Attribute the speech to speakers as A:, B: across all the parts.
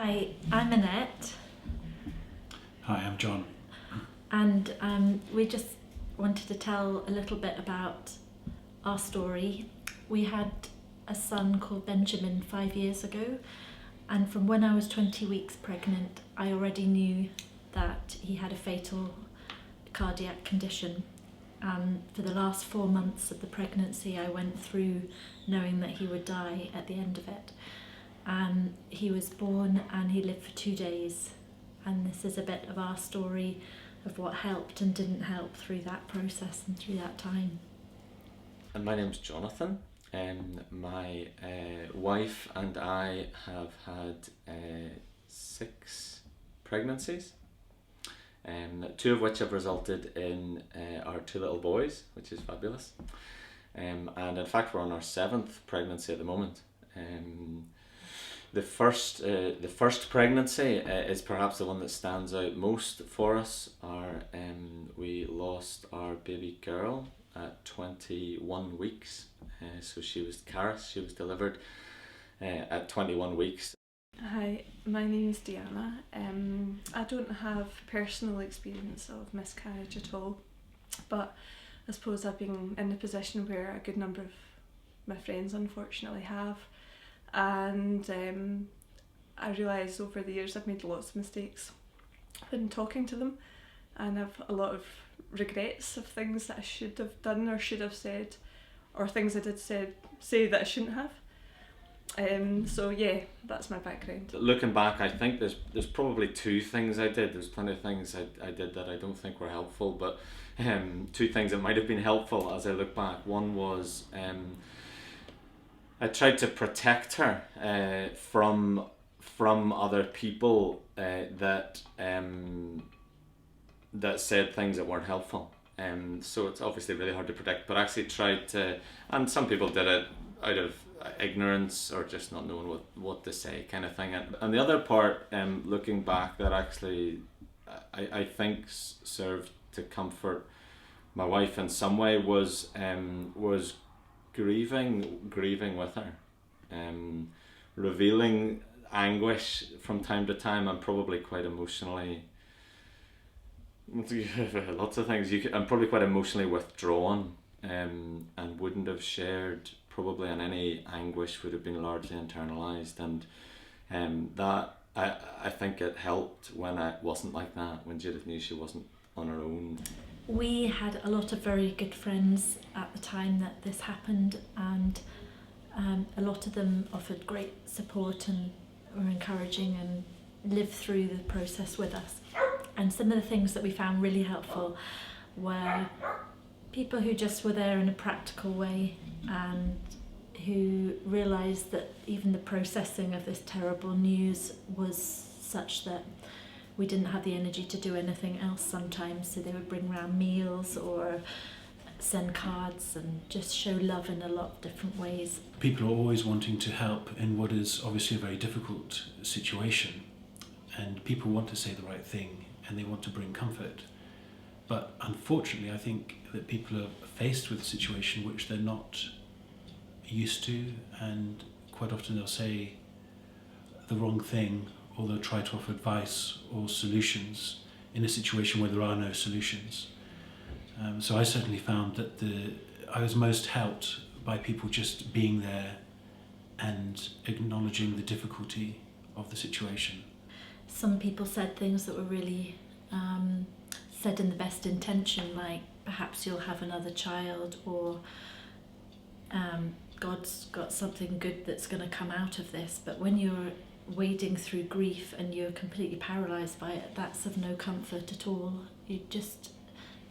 A: Hi, I'm Annette,
B: Hi, I'm John.
A: and we just wanted to tell a little bit about our story. We had a son called Benjamin 5 years ago, and from when I was 20 weeks pregnant, I already knew that he had a fatal cardiac condition. For the last 4 months of the pregnancy, I went through knowing that he would die at the end of it. He was born and he lived for 2 days, and this is a bit of our story of what helped and didn't help through that process and through that time.
C: And my name's Jonathan. My wife and I have had 6 pregnancies, 2 of which have resulted in our 2 little boys, which is fabulous. And in fact, we're on our 7th pregnancy at the moment. The first pregnancy is perhaps the one that stands out most for us. We lost our baby girl at 21 weeks. So she was Karis. She was delivered at 21 weeks.
D: Hi, my name is Deanna. I don't have personal experience of miscarriage at all, but I suppose I've been in a position where a good number of my friends unfortunately have, and I realised over the years I've made lots of mistakes when talking to them, and I've a lot of regrets of things that I should have done or should have said, or things I did say that I shouldn't have. So yeah, that's my background.
C: Looking back, I think there's probably 2 things I did. There's plenty of things I did that I don't think were helpful, but 2 things that might have been helpful as I look back. One was I tried to protect her from other people that said things that weren't helpful. So it's obviously really hard to predict, but I actually tried to, and some people did it out of ignorance or just not knowing what to say, kind of thing. And the other part, looking back, that actually I think served to comfort my wife in some way was grieving with her, revealing anguish from time to time. I'm probably quite emotionally, lots of things. I'm probably quite emotionally withdrawn, and wouldn't have shared probably, and any anguish would have been largely internalized, and that I think it helped when I wasn't like that, when Judith knew she wasn't on her own.
A: We had a lot of very good friends at the time that this happened, and a lot of them offered great support and were encouraging and lived through the process with us. And some of the things that we found really helpful were people who just were there in a practical way and who realised that even the processing of this terrible news was such that we didn't have the energy to do anything else sometimes, so they would bring round meals or send cards and just show love in a lot of different ways.
B: People are always wanting to help in what is obviously a very difficult situation, and people want to say the right thing and they want to bring comfort. But unfortunately, I think that people are faced with a situation which they're not used to, and quite often they'll say the wrong thing, or they'll try to offer advice or solutions in a situation where there are no solutions. So I certainly found that I was most helped by people just being there and acknowledging the difficulty of the situation.
A: Some people said things that were really said in the best intention, like perhaps you'll have another child, or God's got something good that's going to come out of this. But when you're wading through grief and you're completely paralysed by it, that's of no comfort at all. You just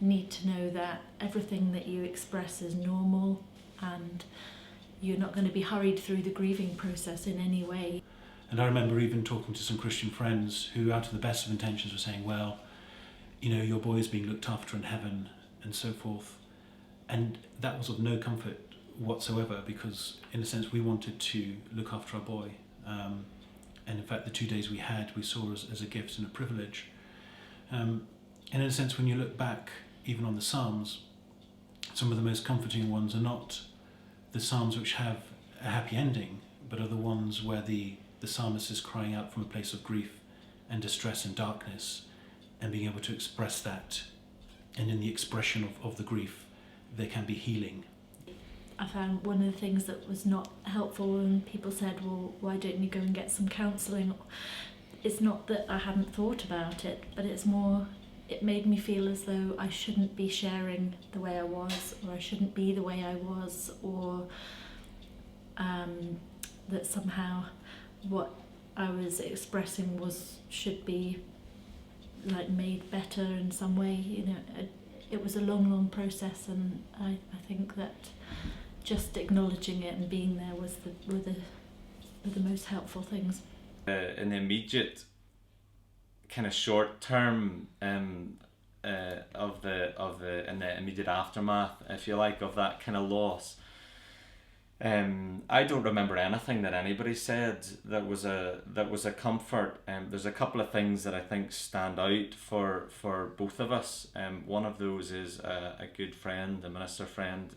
A: need to know that everything that you express is normal, and you're not going to be hurried through the grieving process in any way.
B: And I remember even talking to some Christian friends who, out of the best of intentions, were saying, well, you know, your boy is being looked after in heaven and so forth. And that was of no comfort whatsoever, because in a sense we wanted to look after our boy. And in fact the 2 days we had, we saw as a gift and a privilege. And in a sense, when you look back even on the Psalms, some of the most comforting ones are not the Psalms which have a happy ending, but are the ones where the the psalmist is crying out from a place of grief and distress and darkness, and being able to express that. And in the expression of the grief, there can be healing.
A: I found one of the things that was not helpful when people said, well, why don't you go and get some counselling? It's not that I hadn't thought about it, but it's more, it made me feel as though I shouldn't be sharing the way I was, or I shouldn't be the way I was, or that somehow what I was expressing should be like made better in some way. You know, it was a long process, and I think that just acknowledging it and being there were the most helpful things.
C: In the immediate kind of short term in the immediate aftermath, if you like, of that kind of loss, I don't remember anything that anybody said that was a comfort. There's a couple of things that I think stand out for both of us. One of those is a good friend, a minister friend,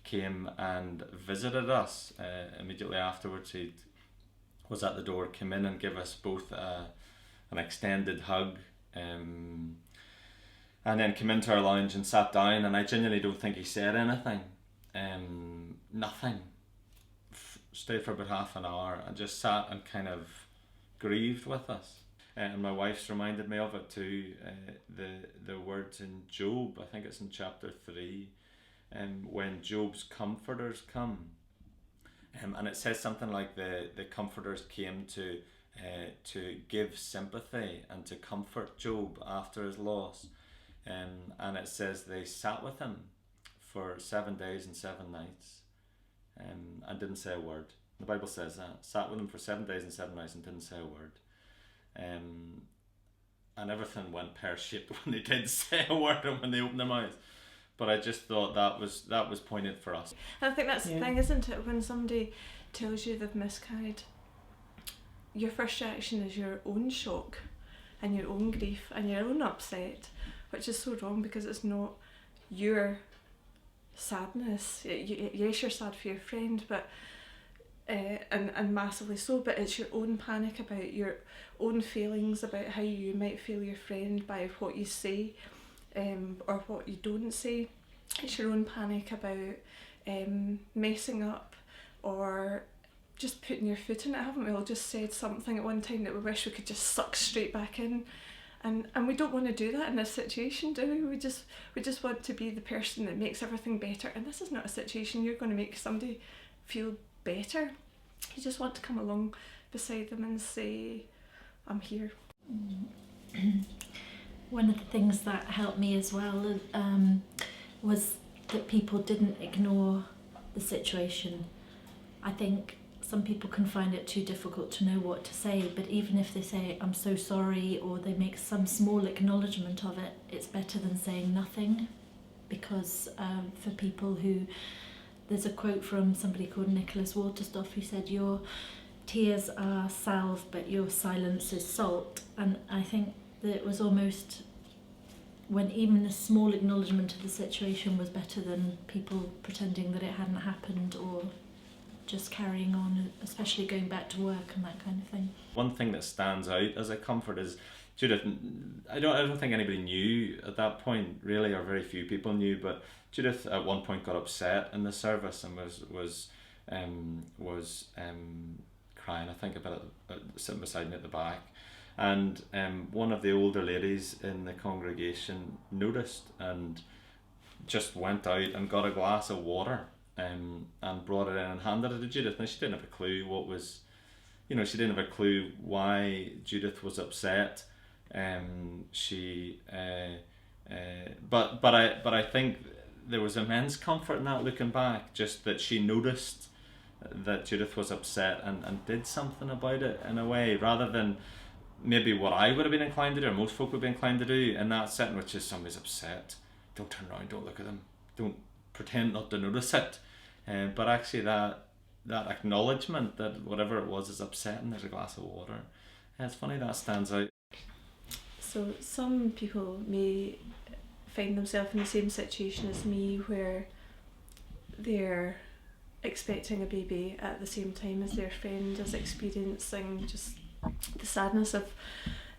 C: came and visited us immediately afterwards. He was at the door, came in and gave us both an extended hug, and then came into our lounge and sat down, and I genuinely don't think he said anything. Nothing. Stayed for about half an hour and just sat and kind of grieved with us. And my wife's reminded me of it too. The words in Job, I think it's in chapter 3, when Job's comforters come, and it says something like the comforters came to give sympathy and to comfort Job after his loss, and it says they sat with him for 7 days and 7 nights, and didn't say a word. The Bible says that. Sat with him for 7 days and 7 nights and didn't say a word. And everything went pear-shaped when they did say a word and when they opened their mouths. But I just thought that was pointed for us.
D: And I think that's the thing, isn't it? When somebody tells you they've miscarried, your first reaction is your own shock and your own grief and your own upset, which is so wrong, because it's not your sadness. Yes, you're sad for your friend, but and massively so, but it's your own panic about your own feelings about how you might feel your friend by what you say, or what you don't say. It's your own panic about messing up or just putting your foot in it. Haven't we all just said something at one time that we wish we could just suck straight back in? And we don't want to do that in this situation, do we? We just want to be the person that makes everything better. And this is not a situation you're going to make somebody feel better. You just want to come along beside them and say, I'm here.
A: One of the things that helped me as well was that people didn't ignore the situation. I think some people can find it too difficult to know what to say, but even if they say, I'm so sorry, or they make some small acknowledgement of it, it's better than saying nothing. Because for people who, there's a quote from somebody called Nicholas Waterstoff who said, your tears are salve, but your silence is salt. And I think that it was almost when even a small acknowledgement of the situation was better than people pretending that it hadn't happened or just carrying on, especially going back to work and that kind of thing.
C: One thing that stands out as a comfort is Judith. I don't think anybody knew at that point really, or very few people knew, but Judith at one point got upset in the service and was crying, I think, about it, sitting beside me at the back. And one of the older ladies in the congregation noticed and just went out and got a glass of water and brought it in and handed it to Judith. Now, she didn't have a clue what was, she didn't have a clue why Judith was upset. But I think there was immense comfort in that, looking back, just that she noticed that Judith was upset and did something about it in a way, rather than maybe what I would have been inclined to do, or most folk would be inclined to do in that setting, which is somebody's upset, don't turn around, don't look at them, don't pretend not to notice it. But actually that acknowledgement that whatever it was is upsetting, there's a glass of water. It's funny that stands out.
D: So some people may find themselves in the same situation as me, where they're expecting a baby at the same time as their friend is experiencing just the sadness of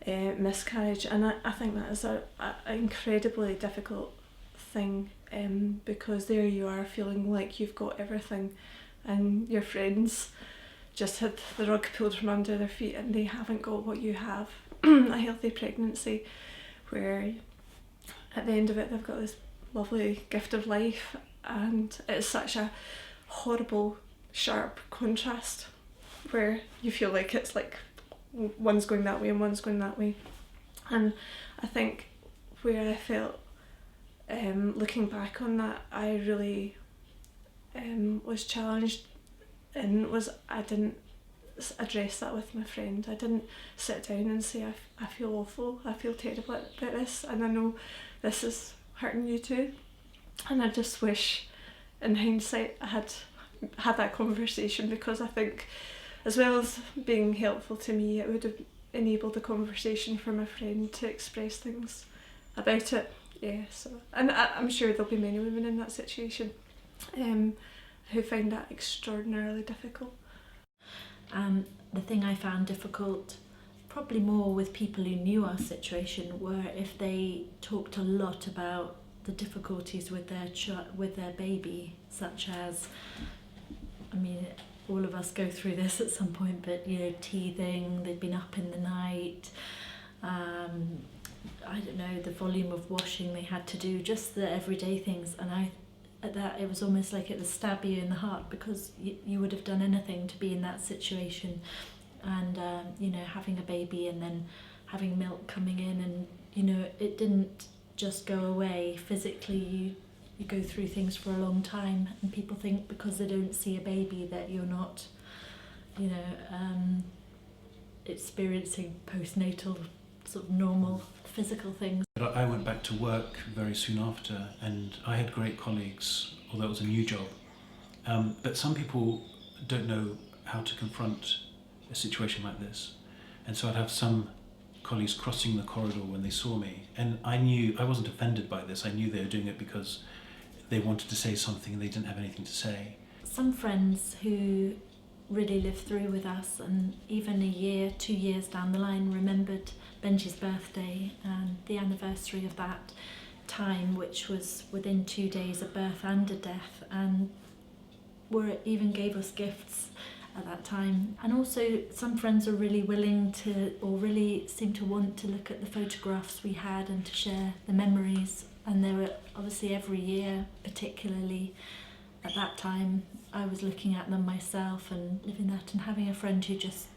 D: miscarriage, and I think that is a incredibly difficult thing, because there you are feeling like you've got everything and your friends just had the rug pulled from under their feet and they haven't got what you have. A healthy pregnancy where at the end of it they've got this lovely gift of life, and it's such a horrible sharp contrast where you feel like it's like one's going that way and one's going that way. And I think where I felt looking back on that, I really was challenged and I didn't address that with my friend. I didn't sit down and say I feel awful, I feel terrible about this, and I know this is hurting you too. And I just wish in hindsight I had had that conversation, because I think as well as being helpful to me, it would have enabled a conversation for my friend to express things about it. Yeah, so, and I'm sure there'll be many women in that situation who find that extraordinarily difficult.
A: The thing I found difficult, probably more with people who knew our situation, were if they talked a lot about the difficulties with their baby, such as, I mean, all of us go through this at some point, but teething, they'd been up in the night, I don't know, the volume of washing they had to do, just the everyday things. And at that, it was almost like it would stab you in the heart, because you would have done anything to be in that situation. And having a baby and then having milk coming in, and it didn't just go away physically. You go through things for a long time, and people think because they don't see a baby that you're not experiencing postnatal sort of normal physical things.
B: But I went back to work very soon after, and I had great colleagues, although it was a new job. But some people don't know how to confront a situation like this. And so I'd have some colleagues crossing the corridor when they saw me, and I knew I wasn't offended by this. I knew they were doing it because they wanted to say something and they didn't have anything to say.
A: Some friends who really lived through with us, and even a year, 2 years down the line, remembered Benji's birthday and the anniversary of that time, which was within 2 days of birth and a death, and even gave us gifts at that time. And also some friends are really willing to, or really seem to want to, look at the photographs we had and to share the memories. And there were obviously every year, particularly at that time, I was looking at them myself and living that, and having a friend who just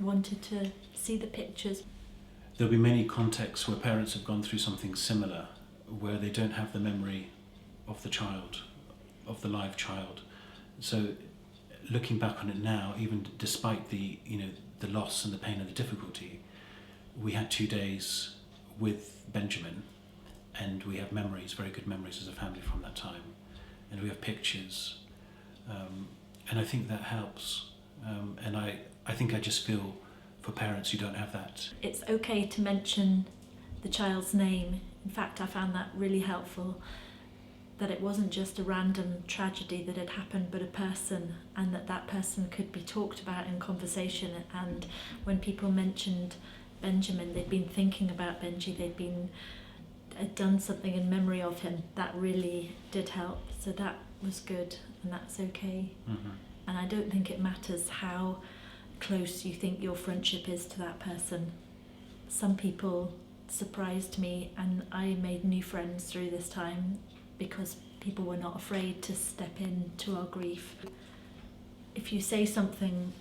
A: wanted to see the pictures.
B: There'll be many contexts where parents have gone through something similar, where they don't have the memory of the child, of the live child. So looking back on it now, even despite the loss and the pain and the difficulty, we had 2 days with Benjamin, and we have memories, very good memories as a family from that time, and we have pictures, and I think that helps, and I think I just feel for parents who don't have that.
A: It's okay to mention the child's name. In fact, I found that really helpful, that it wasn't just a random tragedy that had happened, but a person, and that person could be talked about in conversation. And when people mentioned Benjamin, they'd been thinking about Benji, had done something in memory of him. That really did help. So that was good, and that's okay.
B: Mm-hmm.
A: And I don't think it matters how close you think your friendship is to that person. Some people surprised me, and I made new friends through this time because people were not afraid to step into our grief. If you say something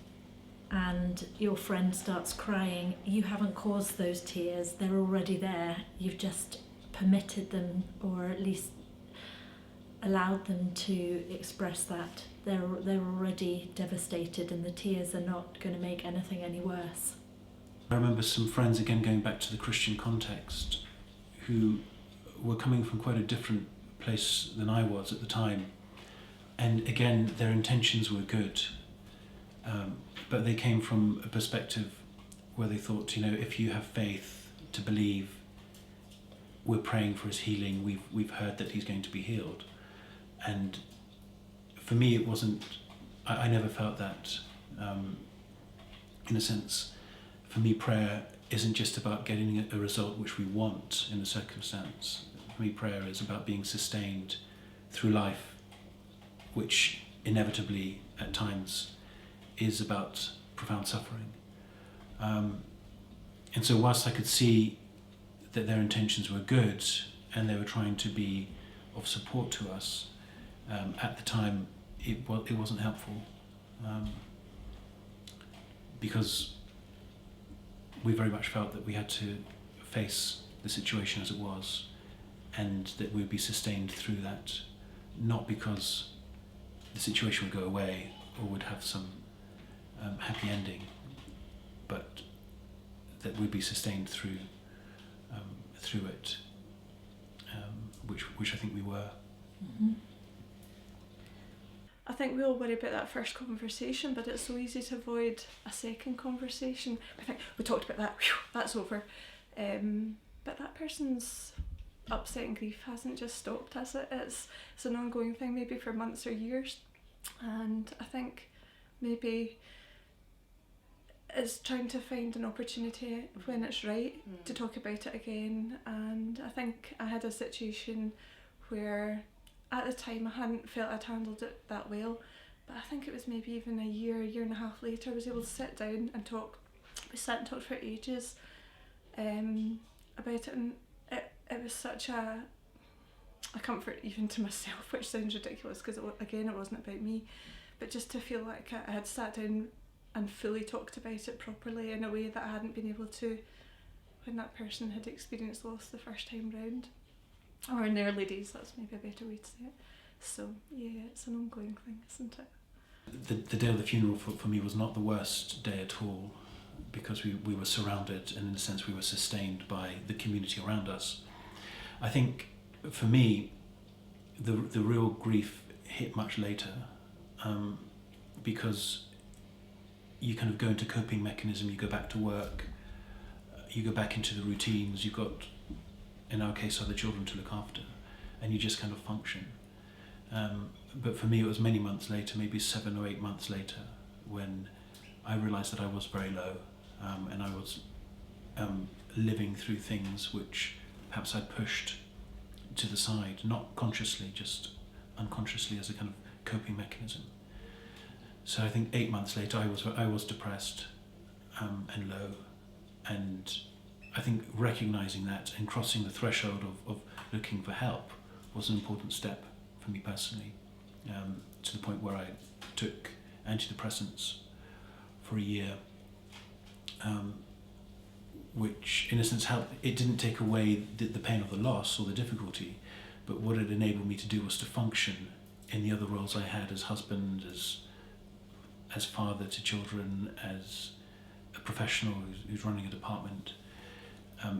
A: and your friend starts crying, you haven't caused those tears, they're already there. You've just permitted them, or at least allowed them to express that. They're already devastated, and the tears are not going to make anything any worse.
B: I remember some friends, again going back to the Christian context, who were coming from quite a different place than I was at the time, and again their intentions were good, but they came from a perspective where they thought, if you have faith to believe, we're praying for his healing, we've heard that he's going to be healed. And for me it wasn't I never felt that. In a sense, for me, prayer isn't just about getting a result which we want in a circumstance. For me, prayer is about being sustained through life, which inevitably at times is about profound suffering. And so whilst I could see that their intentions were good and they were trying to be of support to us, at the time it wasn't helpful, because we very much felt that we had to face the situation as it was, and that we would be sustained through that, not because the situation would go away or would have some happy ending, but that we'd be sustained through it, which I think we were.
A: Mm-hmm.
D: I think we all worry about that first conversation, but it's so easy to avoid a second conversation. I think we talked about that, whew, that's over. But that person's upset and grief hasn't just stopped, has it? It's an ongoing thing, maybe for months or years. And I think maybe it's trying to find an opportunity when it's right to talk about it again. And I think I had a situation where at the time I hadn't felt I'd handled it that well, but I think it was maybe even a year and a half later I was able to sit down and talk. We sat and talked for ages about it, and it was such a comfort even to myself, which sounds ridiculous because again it wasn't about me, but just to feel like I had sat down and fully talked about it properly in a way that I hadn't been able to when that person had experienced loss the first time round. Or in the early days, that's maybe a better way to say it. So, yeah, it's an ongoing thing, isn't it?
B: The day of the funeral for me was not the worst day at all, because we were surrounded, and in a sense we were sustained by the community around us. I think, for me, the real grief hit much later, because you kind of go into coping mechanism, you go back to work, you go back into the routines, you've got, in our case, other children to look after, and you just kind of function. But for me, it was many months later, maybe 7 or 8 months later, when I realised that I was very low, and I was living through things which perhaps I pushed to the side, not consciously, just unconsciously as a kind of coping mechanism. So I think 8 months later, I was depressed and low, and I think recognising that and crossing the threshold of looking for help was an important step for me personally, to the point where I took antidepressants for a year, which in a sense helped. It didn't take away the pain of the loss or the difficulty, but what it enabled me to do was to function in the other roles I had as husband, as father to children, as a professional who's running a department.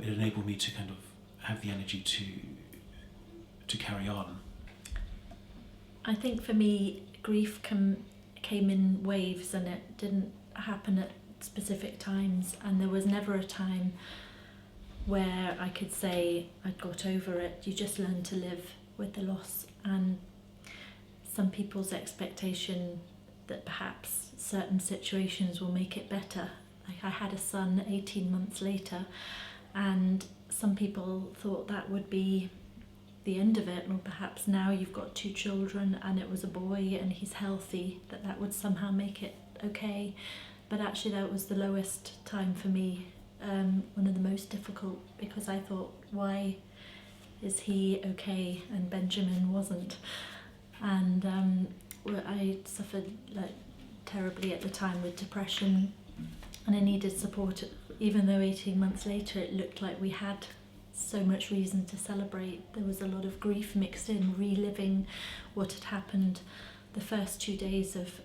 B: It enabled me to kind of have the energy to carry on.
A: I think for me, grief came in waves, and it didn't happen at specific times, and there was never a time where I could say I'd got over it. You just learn to live with the loss, and some people's expectation that perhaps certain situations will make it better. Like I had a son 18 months later, and some people thought that would be the end of it, or perhaps now you've got 2 children and it was a boy and he's healthy, that would somehow make it okay. But actually that was the lowest time for me, one of the most difficult, because I thought, why is he okay and Benjamin wasn't? And I suffered terribly at the time with depression, and I needed support, even though 18 months later it looked like we had so much reason to celebrate. There was a lot of grief mixed in, reliving what had happened the first 2 days of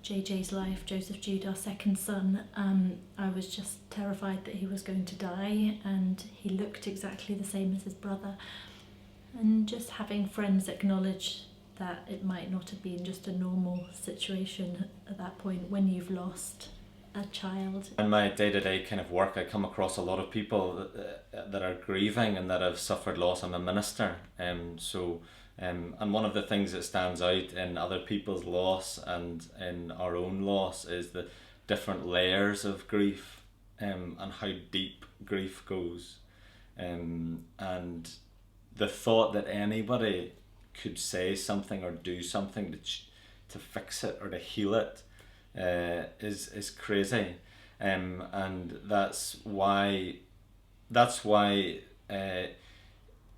A: JJ's life, Joseph Jude, our second son. I was just terrified that he was going to die, and he looked exactly the same as his brother. And just having friends acknowledge that it might not have been just a normal situation at that point when you've lost a child.
C: In my day-to-day kind of work, I come across a lot of people that are grieving and that have suffered loss. I'm a minister, so And one of the things that stands out in other people's loss and in our own loss is the different layers of grief, and how deep grief goes. And the thought that anybody could say something or do something to fix it or to heal it is crazy. And that's why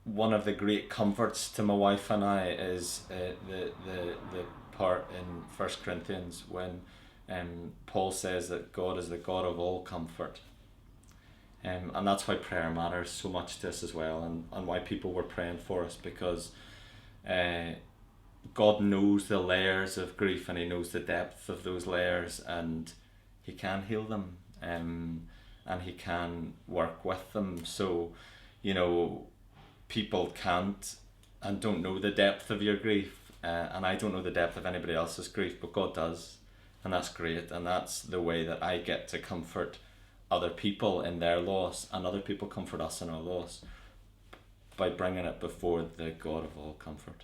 C: one of the great comforts to my wife and I is the part in 1 Corinthians when Paul says that God is the God of all comfort. And that's why prayer matters so much to us as well, and why people were praying for us, because God knows the layers of grief, and he knows the depth of those layers, and he can heal them, and he can work with them. So, people can't and don't know the depth of your grief, and I don't know the depth of anybody else's grief, but God does, and that's great. And that's the way that I get to comfort other people in their loss, and other people comfort us in our loss, by bringing it before the God of all comfort.